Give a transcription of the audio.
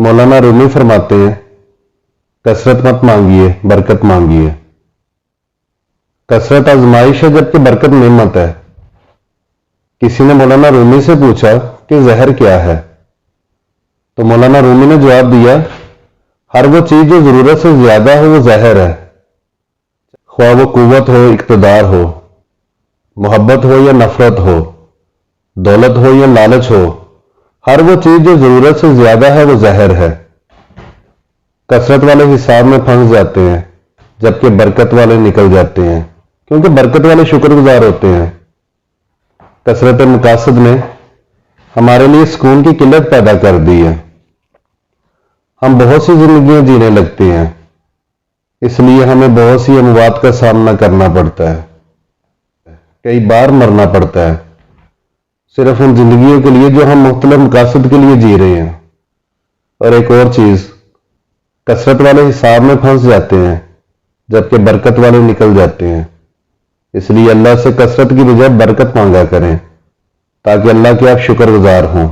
مولانا رومی فرماتے ہیں کثرت مت مانگیے برکت مانگیے۔ کثرت آزمائش ہے جبکہ برکت نعمت ہے۔ کسی نے مولانا رومی سے پوچھا کہ زہر کیا ہے تو مولانا رومی نے جواب دیا ہر وہ چیز جو ضرورت سے زیادہ ہو وہ زہر ہے، خواہ وہ قوت ہو، اقتدار ہو، محبت ہو یا نفرت ہو، دولت ہو یا لالچ ہو، ہر وہ چیز جو ضرورت سے زیادہ ہے وہ زہر ہے۔ کثرت والے حساب میں پھنس جاتے ہیں جبکہ برکت والے نکل جاتے ہیں، کیونکہ برکت والے شکر گزار ہوتے ہیں۔ کثرت مقاصد نے ہمارے لیے سکون کی قلت پیدا کر دی ہے۔ ہم بہت سی زندگیاں جینے لگتے ہیں، اس لیے ہمیں بہت سی اموات کا سامنا کرنا پڑتا ہے، کئی بار مرنا پڑتا ہے، صرف ان زندگیوں کے لیے جو ہم مختلف مقاصد کے لیے جی رہے ہیں۔ اور ایک اور چیز، کثرت والے حساب میں پھنس جاتے ہیں جبکہ برکت والے نکل جاتے ہیں۔ اس لیے اللہ سے کثرت کی بجائے برکت مانگا کریں تاکہ اللہ کے آپ شکر گزار ہوں۔